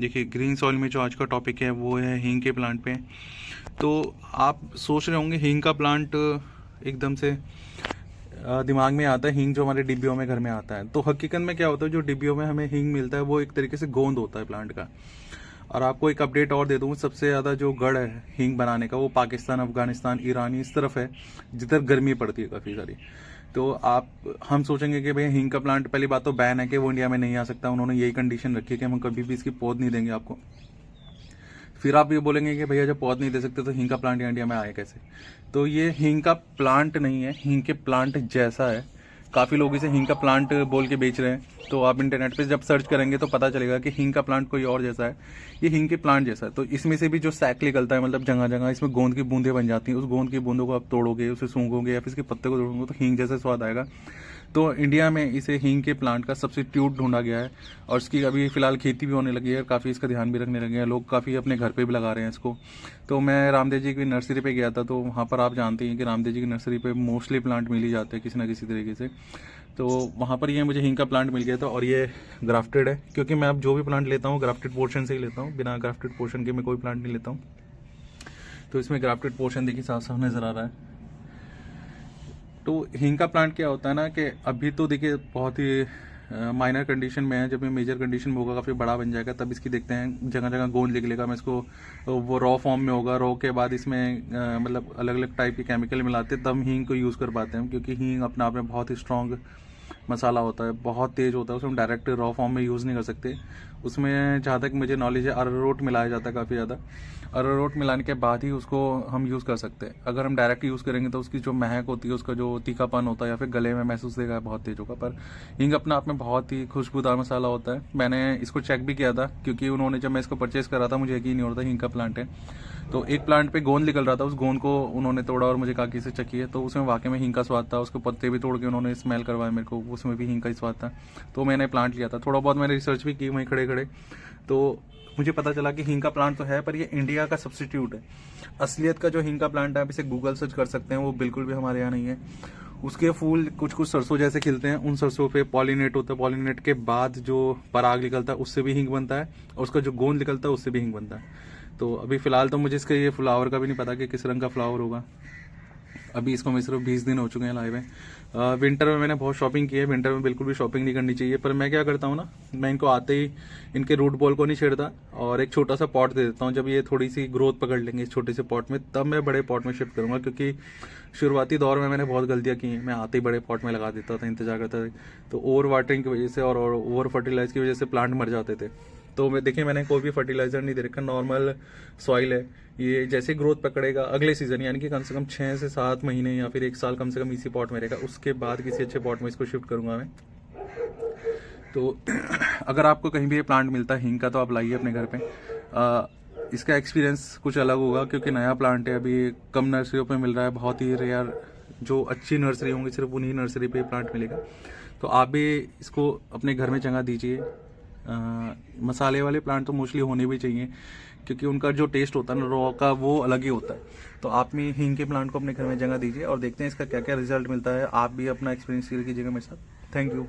देखिए green soil में जो आज का टॉपिक है वो है हींग के प्लांट पे। तो आप सोच रहे होंगे हींग का प्लांट एकदम से दिमाग में आता है हींग जो हमारे डिब्बियों में घर में आता है। तो हकीकत में क्या होता है, जो डिब्बियों में हमें हींग मिलता है वो एक तरीके से गोंद होता है प्लांट का। और आपको एक अपडेट और दे दूँ, सबसे ज़्यादा जो गढ़ है हींग बनाने का वो पाकिस्तान, अफगानिस्तान, ईरान इस तरफ है जिधर गर्मी पड़ती है काफ़ी सारी। तो हम सोचेंगे कि भैया हींग का प्लांट, पहली बात तो बैन है कि वो इंडिया में नहीं आ सकता। उन्होंने यही कंडीशन रखी है कि हम कभी भी इसकी पौध नहीं देंगे आपको। फिर आप ये बोलेंगे कि भैया जब पौध नहीं दे सकते तो हींग का प्लांट इंडिया में आए कैसे। तो ये हींग का प्लांट नहीं है, हींग के प्लांट जैसा है। काफ़ी लोग इसे हींग का प्लांट बोल के बेच रहे हैं। तो आप इंटरनेट पे जब सर्च करेंगे तो पता चलेगा कि हींग का प्लांट कोई और जैसा है, ये हींग के प्लांट जैसा है। तो इसमें से भी जो सैक निकलता है, मतलब जगह जगह इसमें गोंद की बूंदें बन जाती हैं। उस गोंद की बूंदों को आप तोड़ोगे, उसे सूंघोगे या फिर इसके पत्ते को तोड़ोगे तो हींग जैसा स्वाद आएगा। तो इंडिया में इसे हींग के प्लांट का सब्स्टिट्यूट ढूंढा गया है और इसकी अभी फिलहाल खेती भी होने लगी है। काफ़ी इसका ध्यान भी रखने लगे हैं लोग, काफ़ी अपने घर पे भी लगा रहे हैं इसको। तो मैं रामदेव जी की नर्सरी पे गया था, तो वहाँ पर आप जानते हैं कि रामदेव जी की नर्सरी पे मोस्टली प्लांट मिल ही जाते हैं किसी ना किसी तरीके से। तो वहाँ पर ये मुझे हींग का प्लांट मिल गया था और ये ग्राफ्टेड है, क्योंकि मैं अब जो भी प्लांट लेता हूँ ग्राफ्टेड पोर्शन से ही लेता हूँ, बिना ग्राफ्टेड पोर्शन के मैं कोई प्लांट नहीं लेता हूँ। तो इसमें ग्राफ्टेड पोर्शन देखिए साफ साफ नज़र आ रहा है। तो हींग का प्लांट क्या होता है ना कि अभी तो देखिए बहुत ही माइनर कंडीशन में है। जब ये मेजर कंडीशन में होगा, काफ़ी बड़ा बन जाएगा, तब इसकी देखते हैं जगह जगह गोंद निकलेगा। मैं इसको वो रॉ फॉर्म में होगा, रॉ के बाद इसमें मतलब अलग अलग टाइप के केमिकल मिलाते तब हींग को यूज़ कर पाते हैं। क्योंकि हींग अपने आप में बहुत ही स्ट्रॉन्ग मसाला होता है, बहुत तेज़ होता है, उसमें डायरेक्ट रॉ फॉर्म में यूज़ नहीं कर सकते। उसमें जहाँ तक मुझे नॉलेज है अरारोट मिलाया जाता है काफ़ी ज़्यादा। अरारोट मिलाने के बाद ही उसको हम यूज़ कर सकते हैं। अगर हम डायरेक्ट यूज़ करेंगे तो उसकी जो महक होती है, उसका जो तीखापन होता है या फिर गले में महसूस देगा बहुत तेज होगा। पर हींग अपने आप में बहुत ही खुशबूदार मसाला होता है। मैंने इसको चेक भी किया था, क्योंकि उन्होंने जब मैं इसको परचेज़ करा था मुझे यकीन नहीं हो रहा था हींग का प्लांट है। तो एक प्लांट पे गोंद निकल रहा था, उस गोंद को उन्होंने तोड़ा और मुझे कहा कि इसे चखिए। तो उसमें वाकई में हींग का स्वाद था। उसके पत्ते भी तोड़ के उन्होंने स्मेल करवाया मेरे को, उसमें भी हींग का ही स्वाद था। तो मैंने प्लांट लिया था। थोड़ा बहुत मैंने रिसर्च भी की वहीं खड़े खड़े, तो मुझे पता चला कि हींग का प्लांट तो है पर ये इंडिया का सब्स्टिट्यूट है। असलियत का जो हींग का प्लांट है आप इसे गूगल सर्च कर सकते हैं, वो बिल्कुल भी हमारे यहाँ नहीं है। उसके फूल कुछ कुछ सरसों जैसे खिलते हैं, उन सरसों पे पॉलिनेट होता है, पॉलिनेट के बाद जो पराग निकलता है उससे भी हींग बनता है और उसका जो गोंद निकलता है उससे भी हींग बनता है। तो अभी फिलहाल तो मुझे इसके ये फ्लावर का भी नहीं पता कि किस रंग का फ्लावर होगा। अभी इसको मैं सिर्फ 20 दिन हो चुके हैं लाए हुए। विंटर में मैंने बहुत शॉपिंग की है, विंटर में बिल्कुल भी शॉपिंग नहीं करनी चाहिए। पर मैं क्या करता हूँ ना, मैं इनको आते ही इनके रूट बॉल को नहीं छेड़ता और एक छोटा सा पॉट दे देता हूँ। जब ये थोड़ी सी ग्रोथ पकड़ लेंगे इस छोटे से पॉट में, तब मैं बड़े पॉट में शिफ्ट करूँगा। क्योंकि शुरुआती दौर में मैंने बहुत गलतियाँ की हैं, मैं आते ही बड़े पॉट में लगा देता था, इंतजार करता था। तो ओवर वाटरिंग की वजह से और ओवर फर्टिलाइज की वजह से प्लांट मर जाते थे। तो मैं देखिए मैंने कोई भी फर्टिलाइजर नहीं दे रखा, नॉर्मल सॉइल है। ये जैसे ग्रोथ पकड़ेगा अगले सीजन, यानी कि कम से कम 6 से 7 महीने या फिर 1 साल कम से कम इसी पॉट में रहेगा। उसके बाद किसी अच्छे पॉट में इसको शिफ्ट करूंगा मैं। तो अगर आपको कहीं भी ये प्लांट मिलता है हींग का तो आप लाइए अपने घर पे। इसका एक्सपीरियंस कुछ अलग होगा, क्योंकि नया प्लांट है, अभी कम नर्सरियों पे मिल रहा है, बहुत ही रेयर जो अच्छी नर्सरी होंगी सिर्फ उन्हीं नर्सरी पे प्लांट मिलेगा। तो आप भी इसको अपने घर में जगह दीजिए। मसाले वाले प्लांट तो मोस्टली होने भी चाहिए, क्योंकि उनका जो टेस्ट होता है ना रॉ का, वो अलग ही होता है। तो आप भी हींग के प्लांट को अपने घर में जगह दीजिए और देखते हैं इसका क्या क्या रिजल्ट मिलता है। आप भी अपना एक्सपीरियंस शेयर कीजिएगा मेरे साथ। Thank you.